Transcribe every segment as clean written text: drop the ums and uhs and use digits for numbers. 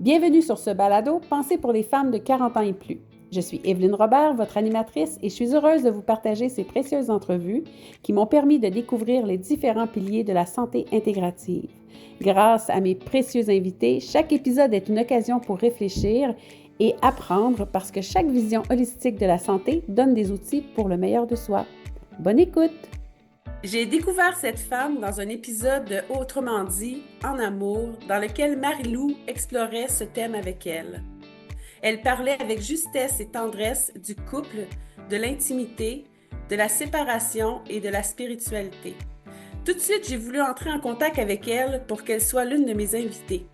Bienvenue sur ce balado pensé pour les femmes de 40 ans et plus. Je suis Evelyne Robert, votre animatrice, et je suis heureuse de vous partager ces précieuses entrevues qui m'ont permis de découvrir les différents piliers de la santé intégrative. Grâce à mes précieux invités, chaque épisode est une occasion pour réfléchir et apprendre parce que chaque vision holistique de la santé donne des outils pour le meilleur de soi. Bonne écoute! J'ai découvert cette femme dans un épisode de Autrement dit, En amour, dans lequel Marie-Lou explorait ce thème avec elle. Elle parlait avec justesse et tendresse du couple, de l'intimité, de la séparation et de la spiritualité. Tout de suite, j'ai voulu entrer en contact avec elle pour qu'elle soit l'une de mes invitées.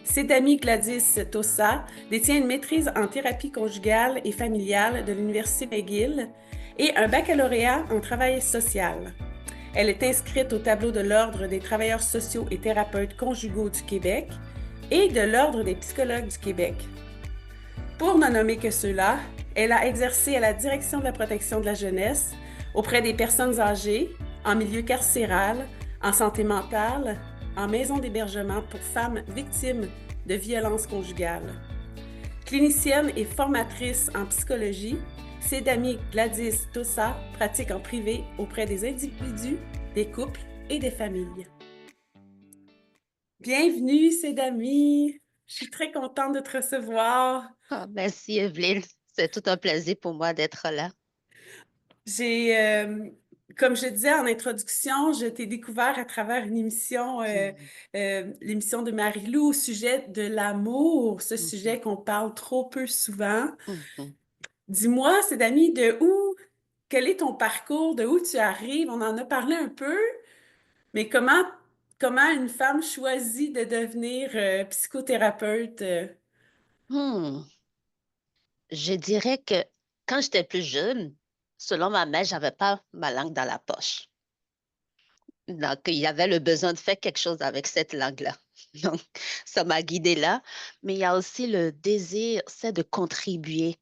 Cédamie Gladys Tossa détient une maîtrise en thérapie conjugale et familiale de l'Université McGill et un baccalauréat en travail social. Elle est inscrite au tableau de l'Ordre des travailleurs sociaux et thérapeutes conjugaux du Québec et de l'Ordre des psychologues du Québec. Pour ne nommer que ceux-là, elle a exercé à la direction de la protection de la jeunesse, auprès des personnes âgées, en milieu carcéral, en santé mentale, en maison d'hébergement pour femmes victimes de violences conjugales. Clinicienne et formatrice en psychologie, Cédamie Gladys Tossa pratique en privé auprès des individus, des couples et des familles. Bienvenue, Cédamie! Je suis très contente de te recevoir. Merci, Evelyne. C'est tout un plaisir pour moi d'être là. J'ai, comme je disais en introduction, je t'ai découvert à travers une émission, Mhm, l'émission de Marie-Lou au sujet de l'amour, ce mhm, sujet qu'on parle trop peu souvent. mhm. Dis-moi, Cédamie, quel est ton parcours, de où tu arrives? On en a parlé un peu, mais comment une femme choisit de devenir psychothérapeute? Hmm. Je dirais que quand j'étais plus jeune, selon ma mère, j'avais pas ma langue dans la poche. Donc, il y avait le besoin de faire quelque chose avec cette langue-là. Donc, ça m'a guidée là. Mais il y a aussi le désir, c'est de contribuer.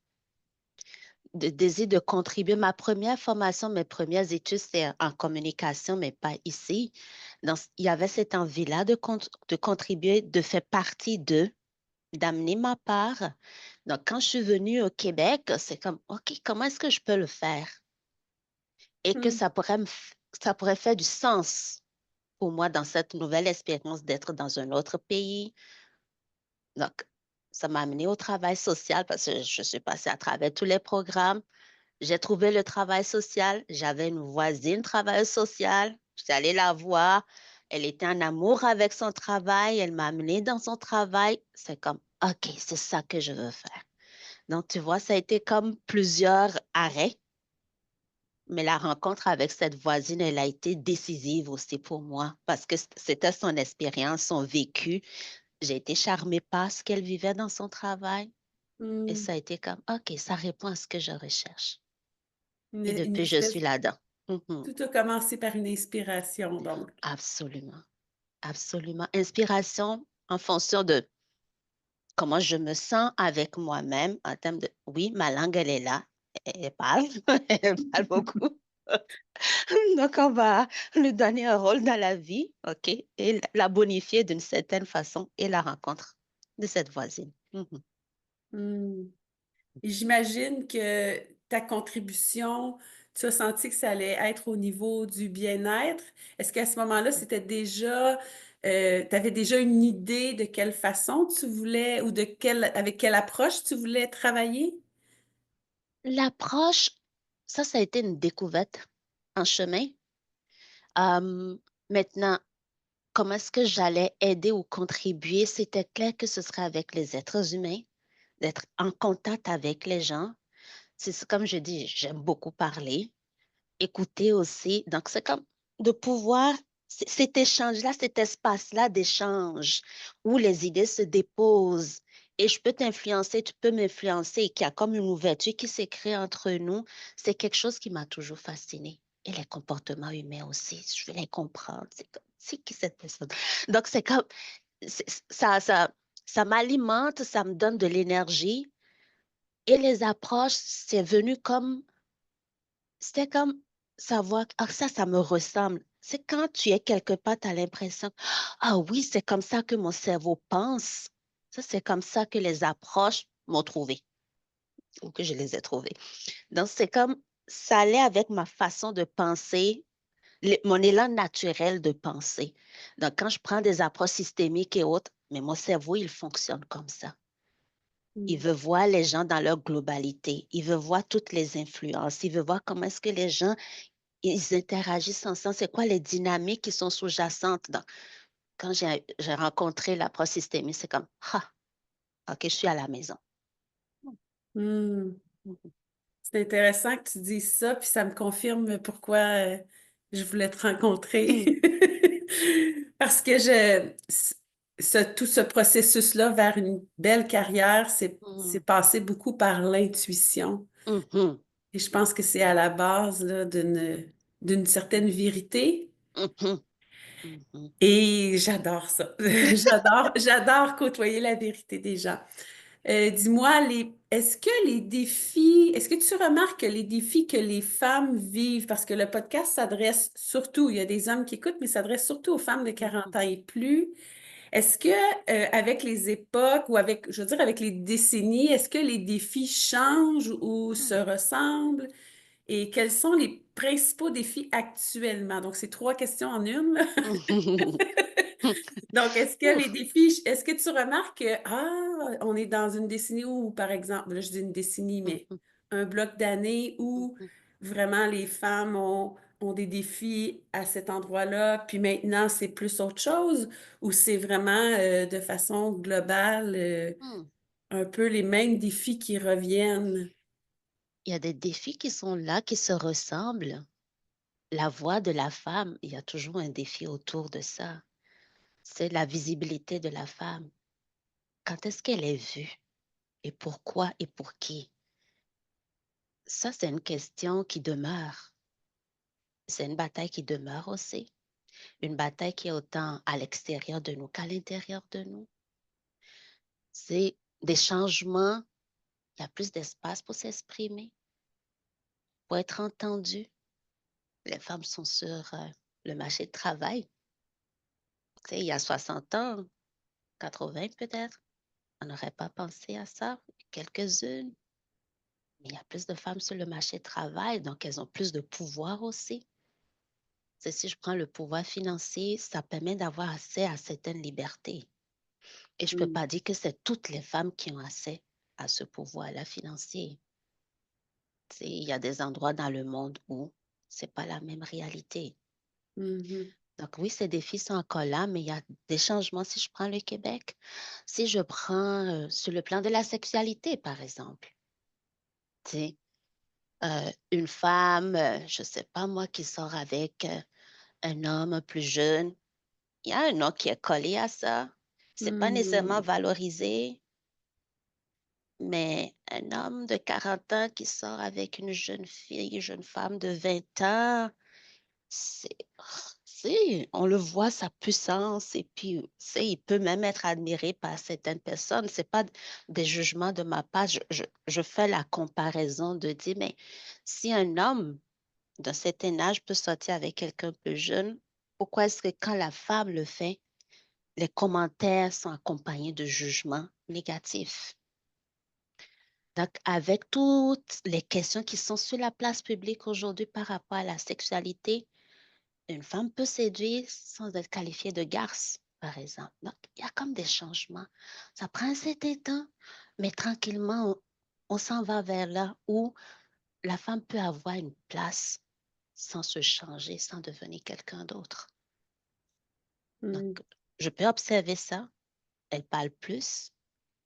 Le désir de contribuer. Ma première formation, mes premières études, c'est en communication, mais pas ici. Donc, il y avait cette envie-là de contribuer, de faire partie d'eux, d'amener ma part. Donc, quand je suis venue au Québec, c'est comme, OK, comment est-ce que je peux le faire? Et que Hmm. ça pourrait faire du sens pour moi dans cette nouvelle expérience d'être dans un autre pays. Donc, ça m'a amené au travail social parce que je suis passée à travers tous les programmes. J'ai trouvé le travail social. J'avais une voisine travailleuse sociale. J'étais allée la voir. Elle était en amour avec son travail. Elle m'a amenée dans son travail. C'est comme, OK, c'est ça que je veux faire. Donc, tu vois, ça a été comme plusieurs arrêts, mais la rencontre avec cette voisine, elle a été décisive aussi pour moi parce que c'était son expérience, son vécu. J'ai été charmée par ce qu'elle vivait dans son travail et Hmm. ça a été comme, OK, ça répond à ce que je recherche. Une, Et une depuis, je suis espèce, là-dedans. Mhm. tout a commencé par une inspiration, donc. Absolument, absolument. Inspiration en fonction de comment je me sens avec moi-même en termes de, oui, ma langue, elle est là, elle parle, elle parle beaucoup. Donc, on va lui donner un rôle dans la vie, OK, et la bonifier d'une certaine façon et la rencontre de cette voisine. Mhm. Hmm. Et j'imagine que ta contribution, tu as senti que ça allait être au niveau du bien-être. Est-ce qu'à ce moment-là, tu avais déjà une idée de quelle façon tu voulais ou avec quelle approche tu voulais travailler? L'approche, ça a été une découverte en chemin. Euh, Maintenant, comment est-ce que j'allais aider ou contribuer? C'était clair que ce serait avec les êtres humains, d'être en contact avec les gens. Comme je dis, j'aime beaucoup parler, écouter aussi. Donc, c'est comme de pouvoir, cet échange-là, cet espace-là d'échange où les idées se déposent et je peux t'influencer, tu peux m'influencer et qu'il y a comme une ouverture qui s'est créée entre nous, c'est quelque chose qui m'a toujours fascinée. Et les comportements humains aussi, je veux les comprendre. C'est comme, c'est qui cette personne? Donc, c'est comme, ça m'alimente, ça me donne de l'énergie. Et les approches, c'était comme savoir, ah, ça me ressemble. C'est quand tu es quelque part, tu as l'impression, ah oui, c'est comme ça que mon cerveau pense. Ça, c'est comme ça que les approches m'ont trouvé ou que je les ai trouvées. Donc, c'est comme ça allait avec ma façon de penser, mon élan naturel de penser. Donc, quand je prends des approches systémiques et autres, mais mon cerveau, il fonctionne comme ça. Il Mm. veut voir les gens dans leur globalité. Il veut voir toutes les influences. Il veut voir comment est-ce que les gens, ils interagissent ensemble. C'est quoi les dynamiques qui sont sous-jacentes. Donc, quand j'ai rencontré l'approche systémique, c'est comme, ah, OK, je suis à la maison. Mm. Mhm. C'est intéressant que tu dises ça, puis ça me confirme pourquoi je voulais te rencontrer. Mhm. Parce que tout ce processus-là vers une belle carrière, c'est Mhm. passé beaucoup par l'intuition. Mhm. Et je pense que c'est à la base là, d'une certaine vérité. Mhm. Mhm. Et j'adore ça. J'adore côtoyer la vérité des gens. Dis-moi, est-ce que tu remarques que les défis que les femmes vivent, parce que le podcast s'adresse surtout, il y a des hommes qui écoutent, mais s'adresse surtout aux femmes de 40 Mhm. ans et plus. Est-ce que, avec les époques ou avec, je veux dire, avec les décennies, est-ce que les défis changent ou se ressemblent? Et quels sont les principaux défis actuellement? Donc, c'est trois questions en une, là. Mhm. Donc, est-ce que les Ouf. défis, est-ce que tu remarques que, on est dans une décennie où, par exemple, là, je dis une décennie, mais Mhm. un bloc d'années où Mhm. vraiment les femmes ont des défis à cet endroit-là, puis maintenant, c'est plus autre chose, ou c'est vraiment de façon globale, Mhm. un peu les mêmes défis qui reviennent? Il y a des défis qui sont là, qui se ressemblent. La voix de la femme, il y a toujours un défi autour de ça. C'est la visibilité de la femme. Quand est-ce qu'elle est vue? Et pourquoi et pour qui? Ça, c'est une question qui demeure. C'est une bataille qui demeure aussi. Une bataille qui est autant à l'extérieur de nous qu'à l'intérieur de nous. C'est des changements. Il y a plus d'espace pour s'exprimer, pour être entendu. Les femmes sont sur le marché de travail. Tu sais, il y a 60 ans, 80 peut-être, on n'aurait pas pensé à ça. Quelques-unes, mais il y a plus de femmes sur le marché de travail, donc elles ont plus de pouvoir aussi. C'est si je prends le pouvoir financier, ça permet d'avoir accès à certaines libertés. Et je ne peux Mm. pas dire que c'est toutes les femmes qui ont accès à ce pouvoir-là financier. Tu sais, il y a des endroits dans le monde où c'est pas la même réalité. Mhm. Donc oui, ces défis sont encore là, mais il y a des changements si je prends le Québec. Si je prends sur le plan de la sexualité, par exemple, tu sais, une femme, je ne sais pas moi, qui sort avec un homme plus jeune, il y a un nom qui est collé à ça. C'est pas nécessairement Mm. valorisé, mais un homme de 40 ans qui sort avec une jeune fille, une jeune femme de 20 ans, c'est, on le voit sa puissance et puis, il peut même être admiré par certaines personnes. C'est pas des jugements de ma part. Je fais la comparaison de dire, mais si un homme d'un certain âge peut sortir avec quelqu'un plus jeune, pourquoi est-ce que quand la femme le fait, les commentaires sont accompagnés de jugements négatifs? Donc, avec toutes les questions qui sont sur la place publique aujourd'hui par rapport à la sexualité, une femme peut séduire sans être qualifiée de garce, par exemple. Donc, il y a comme des changements. Ça prend un certain temps, mais tranquillement, on s'en va vers là où la femme peut avoir une place sans se changer, sans devenir quelqu'un d'autre. Donc, Mm. je peux observer ça. Elles parlent plus.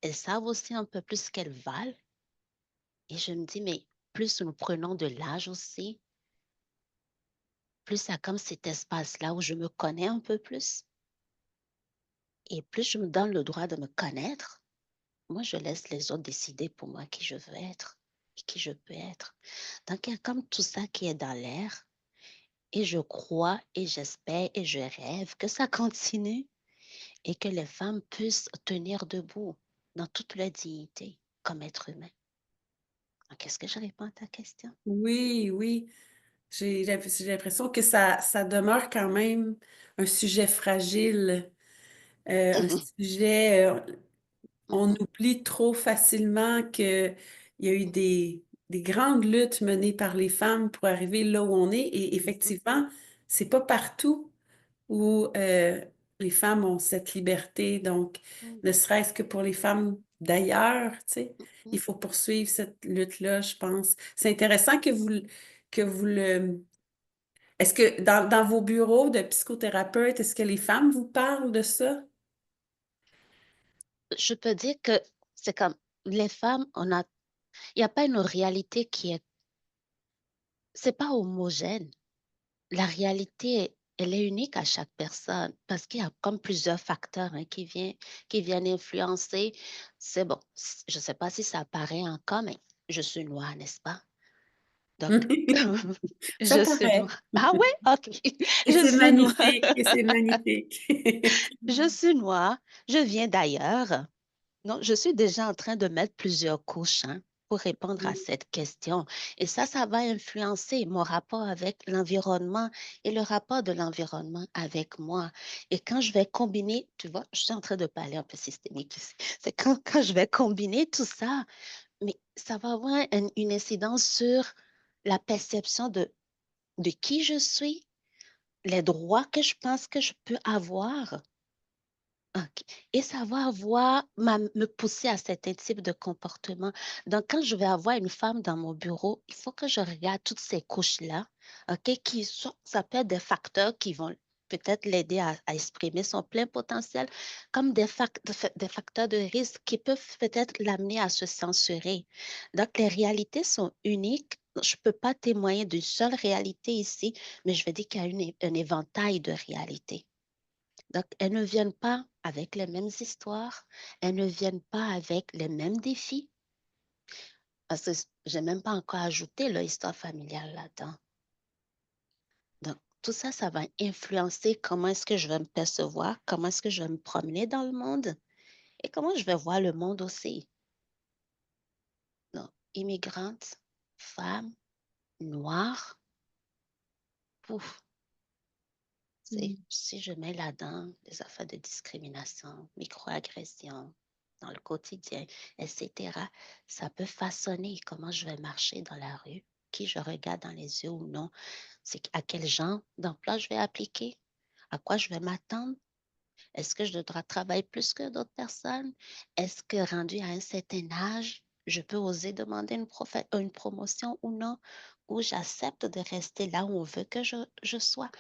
Elles savent aussi un peu plus ce qu'elles valent. Et je me dis, mais plus nous prenons de l'âge aussi, plus il y a comme cet espace-là où je me connais un peu plus. Et plus je me donne le droit de me connaître, moi, je laisse les autres décider pour moi qui je veux être et qui je peux être. Donc, il y a comme tout ça qui est dans l'air. Et je crois et j'espère et je rêve que ça continue et que les femmes puissent tenir debout dans toute leur dignité comme être humain. Donc, est-ce que je réponds à ta question? Oui, oui. J'ai l'impression que ça demeure quand même un sujet fragile, un sujet. On mhm, oublie trop facilement qu'il y a eu des grandes luttes menées par les femmes pour arriver là où on est. Et mhm, effectivement, c'est pas partout où les femmes ont cette liberté. Donc, mhm, ne serait-ce que pour les femmes d'ailleurs, tu sais, il mhm. faut poursuivre cette lutte-là, je pense. C'est intéressant que vous le... Est-ce que dans vos bureaux de psychothérapeute, est-ce que les femmes vous parlent de ça? Je peux dire que c'est comme les femmes, il n'y a pas une réalité c'est pas homogène. La réalité, elle est unique à chaque personne parce qu'il y a comme plusieurs facteurs hein, qui viennent influencer. C'est bon, je ne sais pas si ça apparaît encore, mais je suis noire, n'est-ce pas? Donc, Ça je suis paraît. noire. Ah ouais? OK. Et Je c'est suis noire. magnifique, et c'est magnifique. Je suis noire. Je viens d'ailleurs. Non, je suis déjà en train de mettre plusieurs couches hein, pour répondre à cette question. Et ça va influencer mon rapport avec l'environnement et le rapport de l'environnement avec moi. Et quand je vais combiner, tu vois, je suis en train de parler un peu systémique ici. C'est quand je vais combiner tout ça, mais ça va avoir une incidence sur la perception de qui je suis, les droits que je pense que je peux avoir. OK. Et ça va me pousser à certains types de comportements. Donc, quand je vais avoir une femme dans mon bureau, il faut que je regarde toutes ces couches-là, OK, ça peut être des facteurs qui vont peut-être l'aider à exprimer son plein potentiel, comme des facteurs de risque qui peuvent peut-être l'amener à se censurer. Donc, les réalités sont uniques. Je ne peux pas témoigner d'une seule réalité ici, mais je vais dire qu'il y a un éventail de réalités. Donc, elles ne viennent pas avec les mêmes histoires, elles ne viennent pas avec les mêmes défis, parce que je n'ai même pas encore ajouté leur histoire familiale là-dedans. Donc, tout ça, ça va influencer comment est-ce que je vais me percevoir, comment est-ce que je vais me promener dans le monde et comment je vais voir le monde aussi. Donc, immigrante, femme, noire, pouf, si je mets là-dedans des affaires de discrimination, microagression dans le quotidien, etc., ça peut façonner comment je vais marcher dans la rue, qui je regarde dans les yeux ou non, c'est à quel genre d'emploi je vais appliquer, à quoi je vais m'attendre. Est-ce que je dois travailler plus que d'autres personnes? Est-ce que rendu à un certain âge, je peux oser demander une promotion ou non? Ou j'accepte de rester là où on veut que je sois?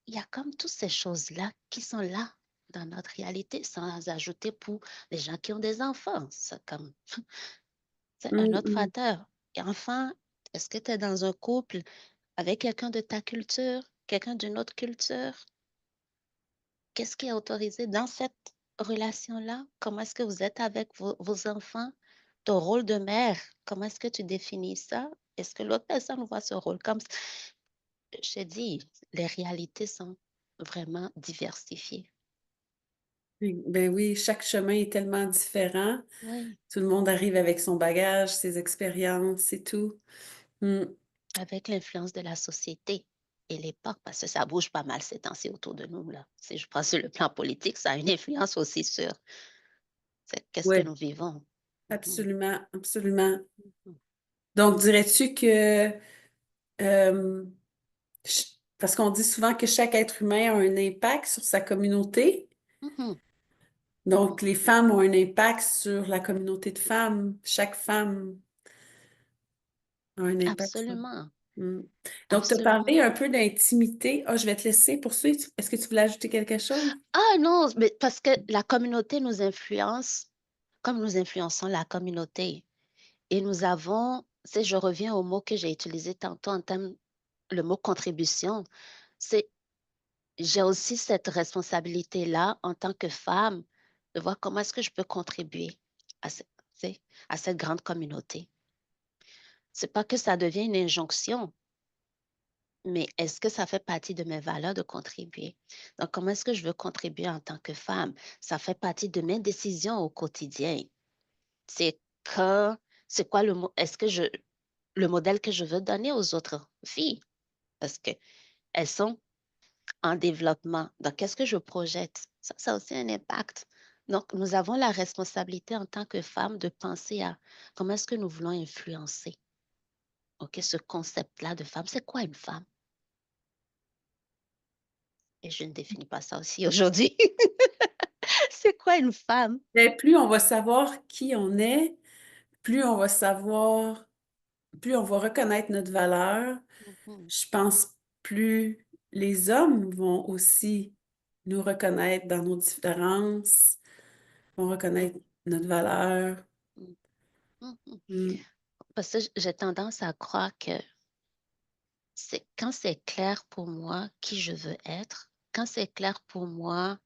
Il y a comme toutes ces choses-là qui sont là dans notre réalité, sans ajouter pour les gens qui ont des enfants. C'est un Mm, autre mm. facteur. Et enfin, est-ce que tu es dans un couple avec quelqu'un de ta culture, quelqu'un d'une autre culture? Qu'est-ce qui est autorisé dans cette relation-là? Comment est-ce que vous êtes avec vos enfants? Ton rôle de mère, comment est-ce que tu définis ça? Est-ce que l'autre personne voit ce rôle comme ça? Je te dis, les réalités sont vraiment diversifiées. Ben oui, chaque chemin est tellement différent. Oui, Tout le monde arrive avec son bagage, ses expériences, c'est tout. Mm. avec l'influence de la société et l'époque, parce que ça bouge pas mal ces temps-ci autour de nous, là. Si je prends sur le plan politique, ça a une influence aussi sur qu'est-ce que Oui, nous vivons. Mhm, absolument, absolument. mhm, Donc, dirais-tu que, euh, parce qu'on dit souvent que chaque être humain a un impact sur sa communauté, mhm. donc les femmes ont un impact sur la communauté de femmes. Chaque femme a un impact sur... Absolument, Mm. Donc, tu as absolument. parlé un peu d'intimité. Ah, je vais te laisser poursuivre. Est-ce que tu voulais ajouter quelque chose? Ah non, mais parce que la communauté nous influence comme nous influençons la communauté. Et nous avons, si je reviens au mot que j'ai utilisé tantôt en termes, le mot contribution, c'est j'ai aussi cette responsabilité-là en tant que femme de voir comment est-ce que je peux contribuer à, tu sais, à cette grande communauté. C'est pas que ça devient une injonction, mais est-ce que ça fait partie de mes valeurs de contribuer? Donc, comment est-ce que je veux contribuer en tant que femme? Ça fait partie de mes décisions au quotidien. C'est que, c'est quoi est-ce que le modèle que je veux donner aux autres filles? Parce qu'elles sont en développement. Donc, qu'est-ce que je projette? Ça a aussi un impact. Donc, nous avons la responsabilité en tant que femmes de penser à comment est-ce que nous voulons influencer. OK, ce concept-là de femme, c'est quoi une femme? Et je ne définis pas ça aussi aujourd'hui. C'est quoi une femme? Et plus on va savoir qui on est, plus on va savoir plus on va reconnaître notre valeur. Mhm, Je pense plus les hommes vont aussi nous reconnaître dans nos différences, vont reconnaître notre valeur. mhm, mhm. Mmh. Parce que j'ai tendance à croire que c'est quand c'est clair pour moi qui je veux être, quand c'est clair pour moi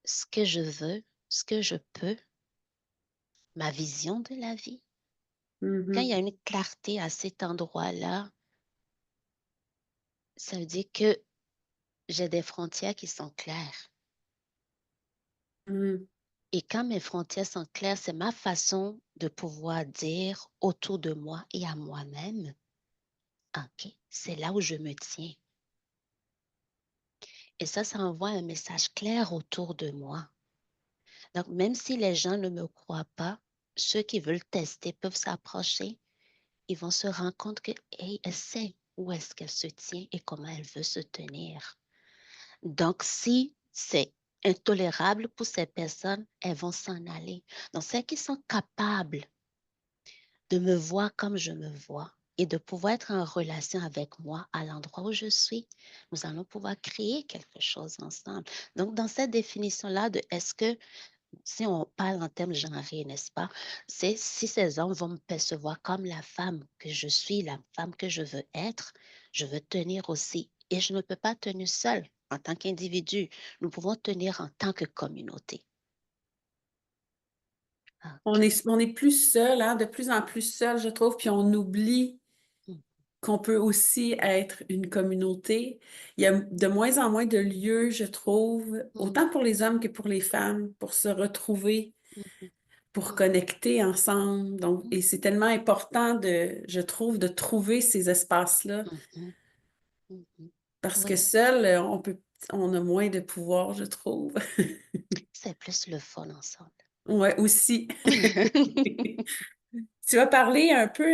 ce que je veux, ce que je peux, ma vision de la vie, quand il Mmh. y a une clarté à cet endroit-là, ça veut dire que j'ai des frontières qui sont claires. Mmh. Et quand mes frontières sont claires, c'est ma façon de pouvoir dire autour de moi et à moi-même, OK, c'est là où je me tiens. Et ça envoie un message clair autour de moi. Donc, même si les gens ne me croient pas, ceux qui veulent tester peuvent s'approcher. Ils vont se rendre compte que, hey, elle sait où est-ce qu'elle se tient et comment elle veut se tenir. Donc, si c'est intolérable pour ces personnes, elles vont s'en aller. Donc, celles qui sont capables de me voir comme je me vois et de pouvoir être en relation avec moi à l'endroit où je suis, nous allons pouvoir créer quelque chose ensemble. Donc, dans cette définition-là de est-ce que, si on parle en termes genrés, n'est-ce pas, c'est si ces hommes vont me percevoir comme la femme que je suis, la femme que je veux être, je veux tenir aussi. Et je ne peux pas tenir seule en tant qu'individu. Nous pouvons tenir en tant que communauté. OK. On est plus seul, hein, de plus en plus seul, je trouve, puis on oublie Mm, qu'on peut aussi être une communauté. Il y a de moins en moins de lieux, je trouve, mm, autant pour les hommes que pour les femmes, pour se retrouver, mm, pour mm, connecter ensemble. Donc, mm, et c'est tellement important de, je trouve, de trouver ces espaces-là, mm, mm, mm, mm. parce que Oui, seul, on a moins de pouvoir, je trouve. c'est plus le fun ensemble. Ouais, aussi. Tu vas parler un peu,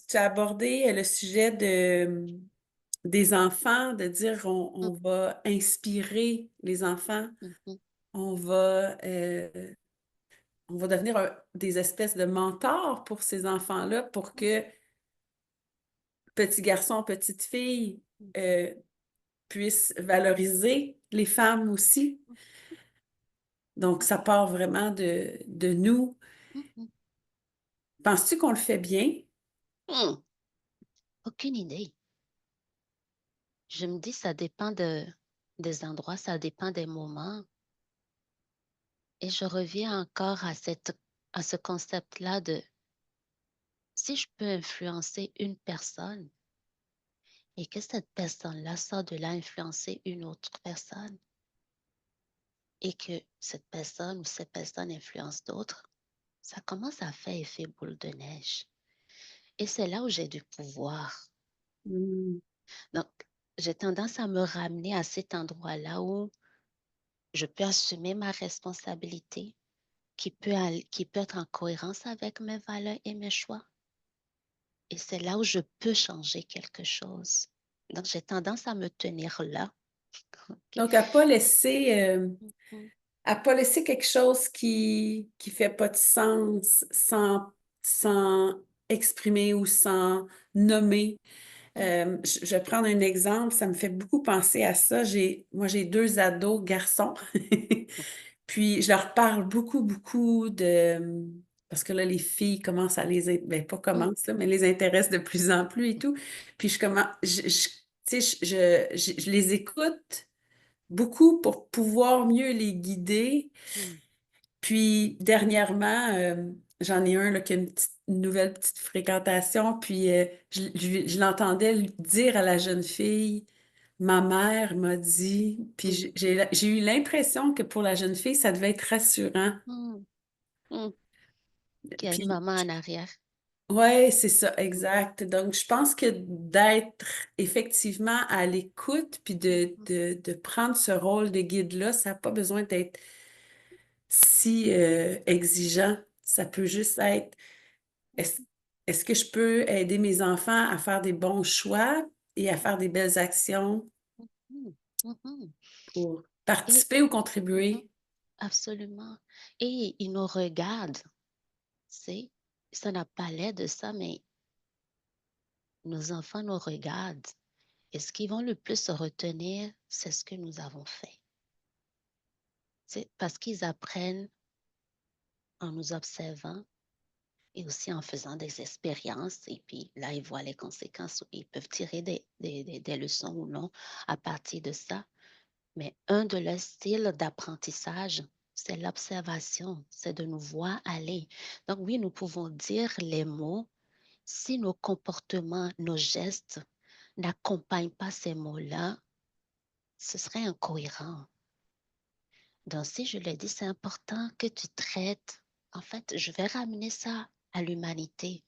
tu as abordé le sujet des enfants, de dire Mm, on va inspirer les enfants, mm, mm, on va, on va devenir des espèces de mentors pour ces enfants-là pour que petits garçons, petites filles mm, euh, puissent valoriser les femmes aussi. Donc, ça part vraiment de nous. mm, mm. Penses-tu qu'on le fait bien? Mm. Aucune idée. Je me dis, ça dépend des endroits, ça dépend des moments. Et je reviens encore à ce concept-là de si je peux influencer une personne et que cette personne-là sort de là influencer une autre personne et que cette personne ou cette personne influence d'autres, ça commence à faire effet boule de neige. Et c'est là où j'ai du pouvoir. Mm. Donc, j'ai tendance à me ramener à cet endroit-là où je peux assumer ma responsabilité, qui peut être en cohérence avec mes valeurs et mes choix. Et c'est là où je peux changer quelque chose. Donc, j'ai tendance à me tenir là. OK. Donc, Mhm, à pas laisser quelque chose qui fait pas de sens sans exprimer ou sans nommer. Je vais prendre un exemple, ça me fait beaucoup penser à ça. Moi, j'ai deux ados garçons. Puis, je leur parle beaucoup parce que là, les filles commencent à ben, pas mhm, commencent, là, mais les intéressent de plus en plus et tout. Puis, tu sais, je les écoute beaucoup pour pouvoir mieux les guider. mhm, Puis dernièrement, j'en ai un là, qui a une nouvelle petite fréquentation, puis je l'entendais lui dire à la jeune fille, ma mère m'a dit, puis mhm, j'ai eu l'impression que pour la jeune fille, ça devait être rassurant. mhm, mhm. Qu'il y a une Puis maman en arrière. ouais, c'est ça, Mhm, exact. Donc, je pense que d'être effectivement à l'écoute, puis mhm, de prendre ce rôle de guide-là, ça n'a pas besoin d'être si exigeant. Ça peut juste être, est-ce, est-ce que je peux aider mes enfants à faire des bons choix et à faire des belles actions Mhm, mhm. pour Et participer ou mhm, contribuer? absolument. Et ils nous regardent, c'est, ça n'a pas l'air de ça, mais nos enfants nous regardent. Et ce qu'ils vont le plus se retenir, c'est ce que nous avons fait. C'est parce qu'ils apprennent en nous observant et aussi en faisant des expériences. Et puis là, ils voient les conséquences. Ils peuvent tirer des leçons ou non à partir de ça. Mais un de leurs styles d'apprentissage, c'est l'observation, c'est de nous voir aller. Donc oui, nous pouvons dire les mots si nos comportements, nos gestes n'accompagnent pas ces mots-là, ce serait incohérent. Donc, si je l'ai dit, c'est important que tu traites. En fait, je vais ramener ça à l'humanité.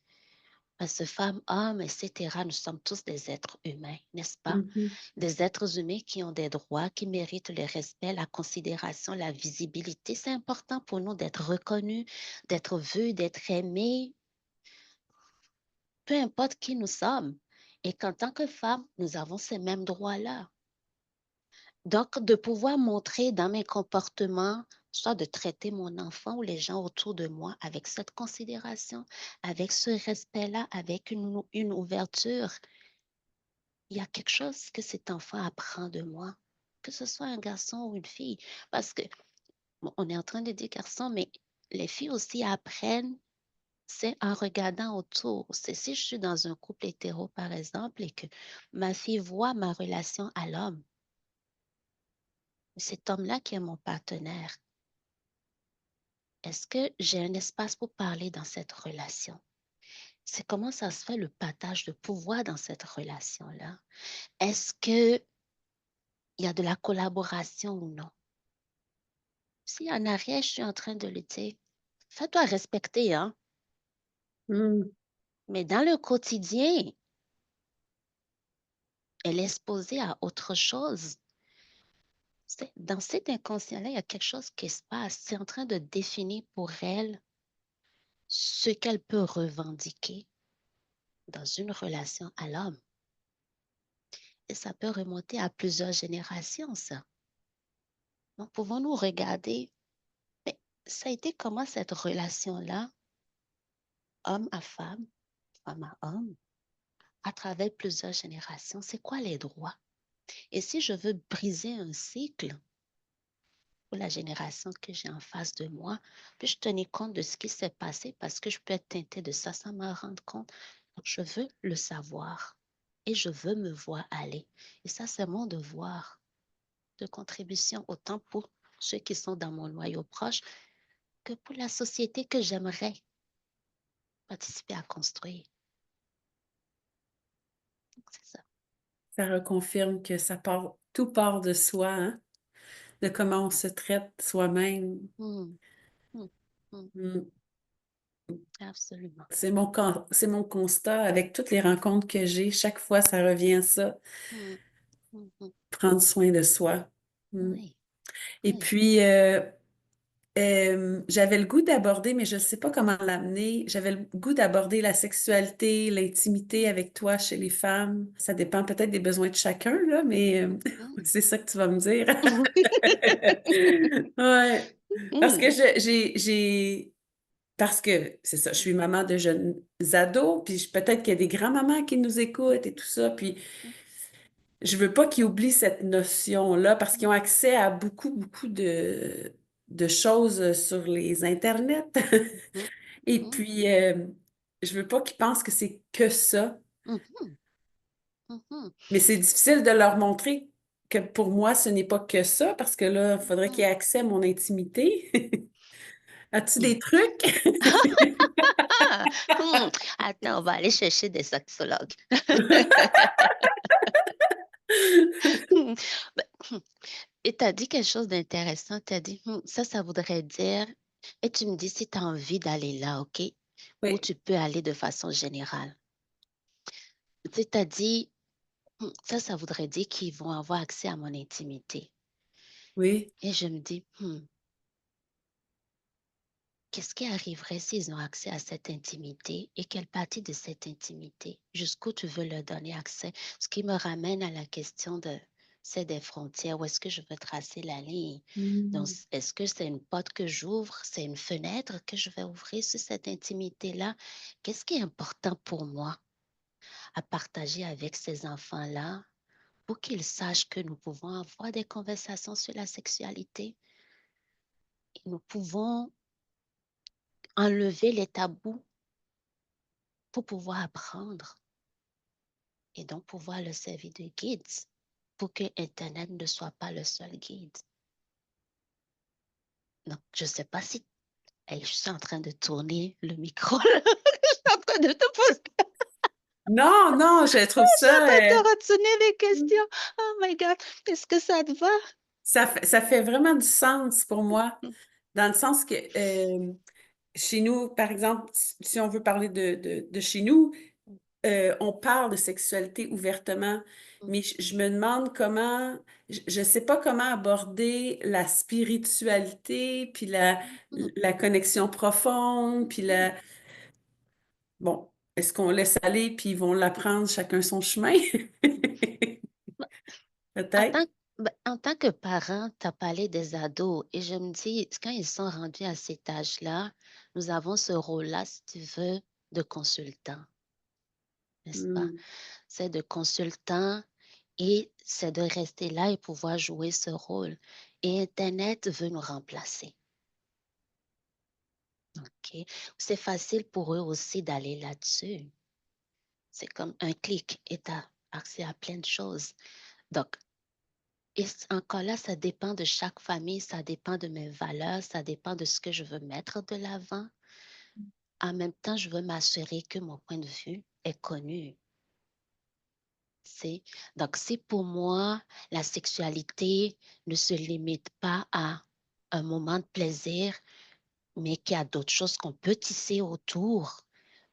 Parce que femmes, hommes, etc., nous sommes tous des êtres humains, n'est-ce pas? Mhm. Des êtres humains qui ont des droits, qui méritent le respect, la considération, la visibilité. C'est important pour nous d'être reconnus, d'être vus, d'être aimés, peu importe qui nous sommes. Et qu'en tant que femmes, nous avons ces mêmes droits-là. Donc, de pouvoir montrer dans mes comportements, soit de traiter mon enfant ou les gens autour de moi avec cette considération, avec ce respect-là, avec une ouverture, il y a quelque chose que cet enfant apprend de moi, que ce soit un garçon ou une fille. Parce que, bon, on est en train de dire garçon, mais les filles aussi apprennent, c'est en regardant autour. C'est si je suis dans un couple hétéro, par exemple, et que ma fille voit ma relation à l'homme, cet homme-là qui est mon partenaire. Est-ce que j'ai un espace pour parler dans cette relation? C'est comment ça se fait le partage de pouvoir dans cette relation-là? Est-ce qu'il y a de la collaboration ou non? Si en arrière, je suis en train de le dire, fais-toi respecter, hein? Mm. Mais dans le quotidien, elle est exposée à autre chose. Dans cet inconscient-là, il y a quelque chose qui se passe. C'est en train de définir pour elle ce qu'elle peut revendiquer dans une relation à l'homme. Et ça peut remonter à plusieurs générations, ça. Donc, pouvons-nous regarder, mais ça a été comment cette relation-là, homme à femme, femme à homme, à travers plusieurs générations, c'est quoi les droits? Et si je veux briser un cycle pour la génération que j'ai en face de moi, puis-je tenir compte de ce qui s'est passé parce que je peux être teintée de ça sans m'en rendre compte. Donc, je veux le savoir et je veux me voir aller. Et ça, c'est mon devoir de contribution, autant pour ceux qui sont dans mon noyau proche que pour la société que j'aimerais participer à construire. Donc, c'est ça. Ça reconfirme que tout part de soi, hein, de comment on se traite soi-même. Mm, mm, mm, Mm. absolument. C'est mon constat avec toutes les rencontres que j'ai. Chaque fois, ça revient à ça, Mm, mm, mm. prendre soin de soi. Mm. Oui, Et oui. puis, j'avais le goût d'aborder, mais je ne sais pas comment l'amener. J'avais le goût d'aborder la sexualité, l'intimité Mm, avec toi chez les femmes. Ça dépend peut-être des besoins de chacun, là, mais mm. c'est ça que tu vas me dire. Oui. Ouais. Parce que Mm, parce que c'est ça, je mm, suis maman de jeunes ados, puis peut-être qu'il y a des grands-mamans qui nous écoutent et tout ça, puis je veux pas qu'ils oublient cette notion-là parce qu'ils ont accès à beaucoup de choses sur les internets. mm, Et mm, puis, je veux pas qu'ils pensent que c'est que ça. mm, mm, mm, Mais c'est difficile de leur montrer que pour moi, ce n'est pas que ça, parce que là, il faudrait qu'ils mm. aient accès à mon intimité. As-tu Yeah. des trucs? Ah, attends, on va aller chercher des sexologues. Ben, et tu as dit quelque chose d'intéressant. Tu as dit, ça voudrait dire, et tu me dis si tu as envie d'aller là, OK? Ou Oui, tu peux aller de façon générale. Tu as dit, ça voudrait dire qu'ils vont avoir accès à mon intimité. oui. Et je me dis, qu'est-ce qui arriverait s'ils ont accès à cette intimité et quelle partie de cette intimité, jusqu'où tu veux leur donner accès? Ce qui me ramène à la question de, c'est des frontières, où est-ce que je veux tracer la ligne? Donc, Mm. est-ce que c'est une porte que j'ouvre, c'est une fenêtre que je vais ouvrir sur cette intimité-là? Qu'est-ce qui est important pour moi à partager avec ces enfants-là pour qu'ils sachent que nous pouvons avoir des conversations sur la sexualité? Et nous pouvons enlever les tabous pour pouvoir apprendre et donc pouvoir le servir de guide pour que Internet ne soit pas le seul guide. Donc, je ne sais pas si je suis en train de tourner le micro. Je suis en train de te poser. Non, non, je trouve Je suis en ça, train de te retourner les questions. Oh my God, est-ce que ça te va? ça fait vraiment du sens pour moi, dans le sens que chez nous, par exemple, si on veut parler de chez nous, on parle de sexualité ouvertement, mais je me demande comment, je sais pas comment aborder la spiritualité, puis la connexion profonde, puis bon, est-ce qu'on laisse aller, puis ils vont l'apprendre chacun son chemin? En Peut-être. tant, en tant que parent, tu as parlé des ados et je me dis, quand ils sont rendus à cet âge-là, nous avons ce rôle-là, si tu veux, de consultant, n'est-ce pas? Hmm. C'est de consultant et c'est de rester là et pouvoir jouer ce rôle. Et Internet veut nous remplacer. OK? C'est facile pour eux aussi d'aller là-dessus. C'est comme un clic et tu as accès à plein de choses. Donc, encore là, ça dépend de chaque famille, ça dépend de mes valeurs, ça dépend de ce que je veux mettre de l'avant. En même temps, je veux m'assurer que mon point de vue est connu. C'est, donc, si pour moi, la sexualité ne se limite pas à un moment de plaisir, mais qu'il y a d'autres choses qu'on peut tisser autour,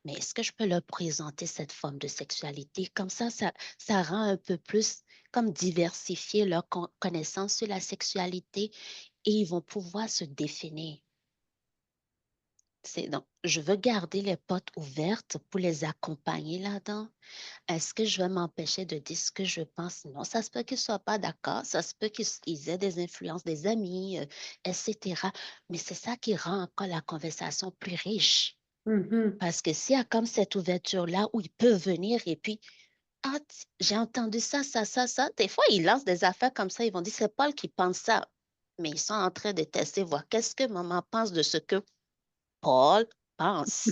mais est-ce que je peux leur présenter cette forme de sexualité? Comme ça rend un peu plus comme diversifier leur connaissance sur la sexualité et ils vont pouvoir se définir. Donc, je veux garder les portes ouvertes pour les accompagner là-dedans. Est-ce que je vais m'empêcher de dire ce que je pense? Non, ça se peut qu'ils ne soient pas d'accord, ça se peut qu'ils aient des influences, des amis, etc. Mais c'est ça qui rend encore la conversation plus riche. Mhm. Parce que s'il y a comme cette ouverture-là où ils peuvent venir et puis, ah, j'ai entendu ça, ça, ça. Des fois, ils lancent des affaires comme ça, ils vont dire, c'est Paul qui pense ça. Mais ils sont en train de tester, voir qu'est-ce que maman pense de ce que Paul pense.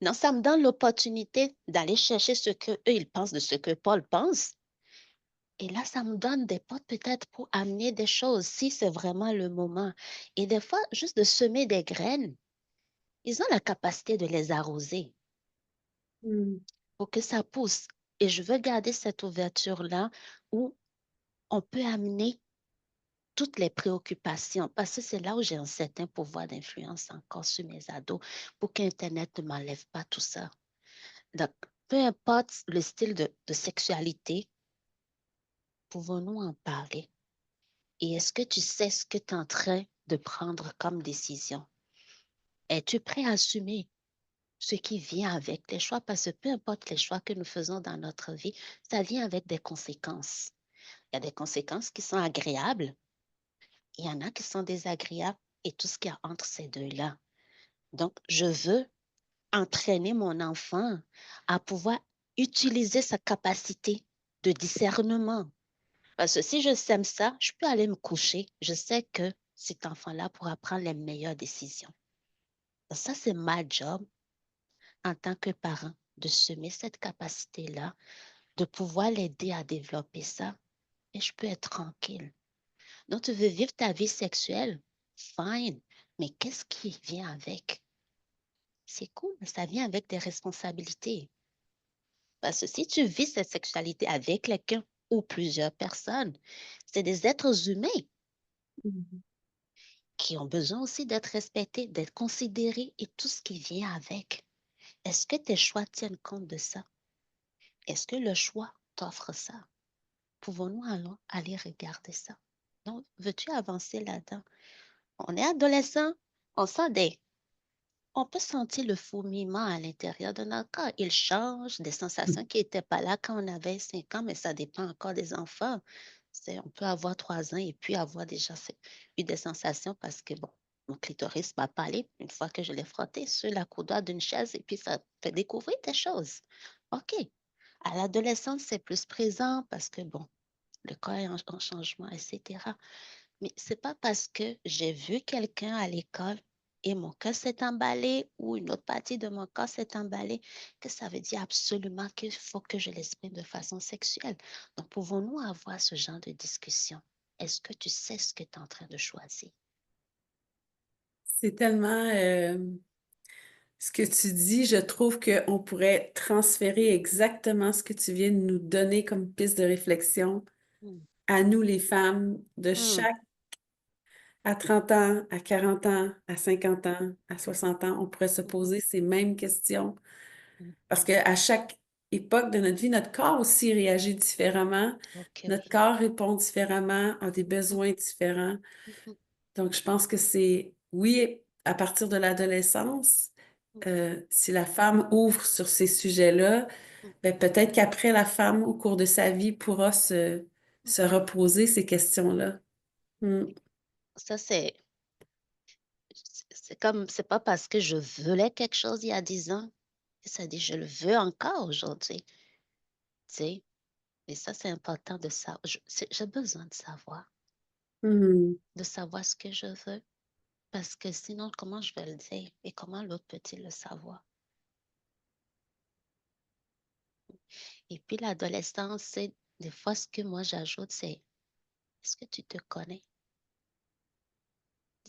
Non, ça me donne l'opportunité d'aller chercher ce que eux ils pensent de ce que Paul pense. Et là, ça me donne des portes peut-être pour amener des choses, si c'est vraiment le moment. Et des fois, juste de semer des graines, ils ont la capacité de les arroser Hmm. pour que ça pousse. Et je veux garder cette ouverture-là où on peut amener toutes les préoccupations, parce que c'est là où j'ai un certain pouvoir d'influence encore sur mes ados, pour qu'Internet ne m'enlève pas tout ça. Donc, peu importe le style de sexualité, pouvons-nous en parler? Et est-ce que tu sais ce que tu es en train de prendre comme décision? Es-tu prêt à assumer ce qui vient avec les choix? Parce que peu importe les choix que nous faisons dans notre vie, ça vient avec des conséquences. Il y a des conséquences qui sont agréables, il y en a qui sont désagréables et tout ce qu'il y a entre ces deux-là. Donc, je veux entraîner mon enfant à pouvoir utiliser sa capacité de discernement. Parce que si je sème ça, je peux aller me coucher. Je sais que cet enfant-là pourra prendre les meilleures décisions. Donc ça, c'est ma job en tant que parent, de semer cette capacité-là, de pouvoir l'aider à développer ça. Et je peux être tranquille. Donc, tu veux vivre ta vie sexuelle? Fine. Mais qu'est-ce qui vient avec? C'est cool, mais ça vient avec des responsabilités. Parce que si tu vis cette sexualité avec quelqu'un ou plusieurs personnes, c'est des êtres humains Mhm. qui ont besoin aussi d'être respectés, d'être considérés et tout ce qui vient avec. Est-ce que tes choix tiennent compte de ça? Est-ce que le choix t'offre ça? Pouvons-nous allons aller regarder ça? Donc, veux-tu avancer là-dedans? On est adolescent, on sent on peut sentir le fourmillement à l'intérieur de notre corps. Il change des Mmh. sensations qui n'étaient pas là quand on avait 5 ans, mais ça dépend encore des enfants. On peut avoir 3 ans et puis avoir déjà eu des sensations parce que, bon, mon clitoris m'a parlé une fois que je l'ai frotté sur la coudoir d'une chaise et puis ça fait découvrir des choses. OK. À l'adolescence, c'est plus présent parce que, bon, le corps est en changement, etc. Mais c'est pas parce que j'ai vu quelqu'un à l'école et mon cœur s'est emballé ou une autre partie de mon corps s'est emballée que ça veut dire absolument qu'il faut que je l'exprime de façon sexuelle. Donc, pouvons-nous avoir ce genre de discussion? Est-ce que tu sais ce que tu es en train de choisir? C'est tellement, ce que tu dis, je trouve qu'on pourrait transférer exactement ce que tu viens de nous donner comme piste de réflexion Mm, à nous, les femmes, de mm, chaque à 30 ans, à 40 ans, à 50 ans, à 60 ans, on pourrait se mhm, poser ces mêmes questions. mm. Parce qu'à chaque époque de notre vie, notre corps aussi réagit différemment. Ok, Notre oui. corps répond différemment, a des Mm, besoins différents. mhm, Donc, je pense que c'est, oui, à partir de l'adolescence, mm, si la femme ouvre sur ces sujets-là, mm, ben, peut-être qu'après, la femme, au cours de sa vie, pourra mm. se reposer ces questions-là. Mm. Ça, c'est comme, c'est pas parce que je voulais quelque chose il y a 10 ans que ça dit je le veux encore aujourd'hui. Tu sais? Et ça, c'est important de savoir. J'ai besoin Mm. de savoir ce que je veux, parce que sinon, comment je vais le dire et comment l'autre peut-il le savoir? Et puis l'adolescence, c'est des fois ce que moi j'ajoute, c'est est-ce que tu te connais?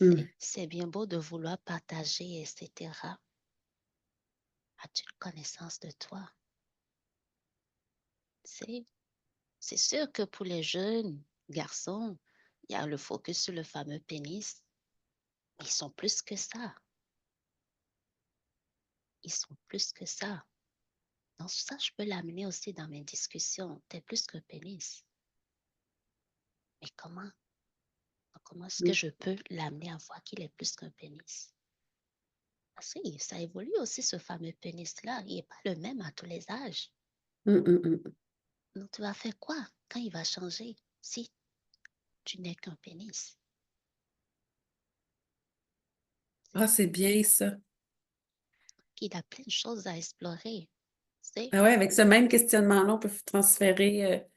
Mm. C'est bien beau de vouloir partager, etc. As-tu une connaissance de toi? C'est c'est sûr que pour les jeunes garçons, il y a le focus sur le fameux pénis, mais ils sont plus que ça. Ils sont plus que ça. Donc ça, je peux l'amener aussi dans mes discussions. T'es plus que pénis. Mais comment est-ce que Mm. je peux l'amener à voir qu'il est plus qu'un pénis? Parce que ça évolue aussi, ce fameux pénis-là. Il n'est pas le même à tous les âges. Mm. Mm. Mm. Donc, tu vas faire quoi quand il va changer si tu n'es qu'un pénis? Ah, C'est c'est bien ça. qu'il a plein de choses à explorer. C'est Ah ouais, avec ce même questionnement-là, on peut transférer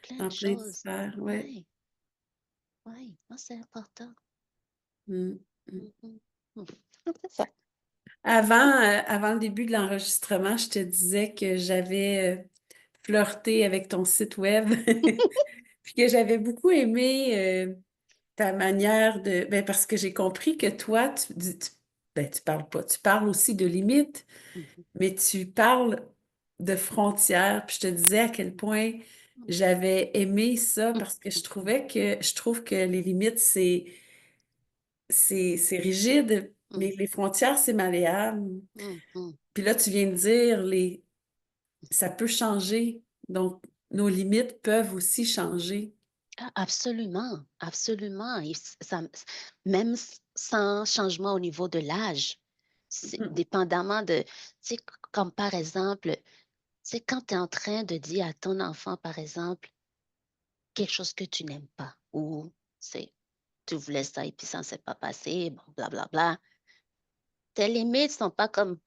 plein de dans plein de choses. sphères. Ouais. Oui, oui, c'est important. Mm. Mm. Mhm. Mhm. C'est ça. Avant le début de l'enregistrement, je te disais que j'avais flirté avec ton site web, puis que j'avais beaucoup aimé ta manière de... Ben, parce que j'ai compris que toi, ben, tu parles pas, tu parles aussi de limites, Mhm. mais tu parles de frontières. Puis je te disais à quel point j'avais aimé ça parce que je trouve que les limites, c'est rigide, mais Mhm. les frontières, c'est malléable. Mhm. Puis là, tu viens de dire, ça peut changer. Donc, nos limites peuvent aussi changer. Ah, absolument, absolument. Même sans changement au niveau de l'âge, Mhm. dépendamment de, tu sais, comme par exemple, c'est quand tu es en train de dire à ton enfant, par exemple, quelque chose que tu n'aimes pas, ou c'est, tu voulais ça et puis ça ne s'est pas passé, bon, blablabla. Tes limites sont pas comme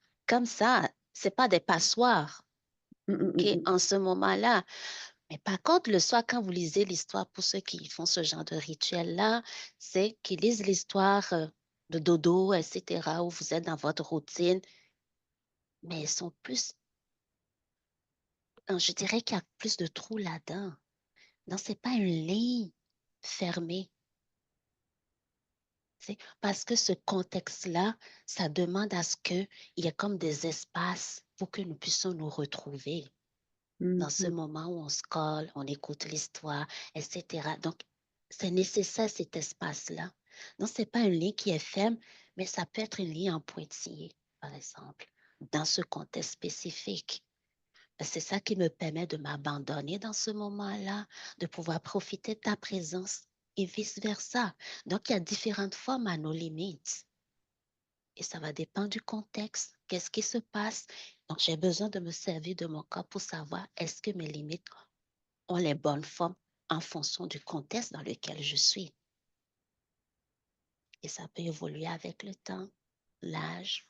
ça. C'est pas des passoires, Mhm, OK, mhm, en ce moment-là. Mais par contre, le soir, quand vous lisez l'histoire, pour ceux qui font ce genre de rituel-là, c'est qu'ils lisent l'histoire de dodo, etc., où vous êtes dans votre routine, mais ils sont plus, je dirais qu'il y a plus de trous là-dedans. Non, c'est pas une ligne fermée, tu sais, parce que ce contexte-là, ça demande à ce qu'il y ait comme des espaces pour que nous puissions nous retrouver mhm, dans ce mhm, moment où on se colle, on écoute l'histoire, etc. Donc, c'est nécessaire cet espace-là. Donc, ce n'est pas une ligne qui est ferme, mais ça peut être une ligne en pointillé, par exemple, dans ce contexte spécifique. C'est ça qui me permet de m'abandonner dans ce moment-là, de pouvoir profiter de ta présence et vice-versa. Donc, il y a différentes formes à nos limites. Et ça va dépendre du contexte. Qu'est-ce qui se passe? Donc, j'ai besoin de me servir de mon corps pour savoir est-ce que mes limites ont les bonnes formes en fonction du contexte dans lequel je suis. Et ça peut évoluer avec le temps, l'âge,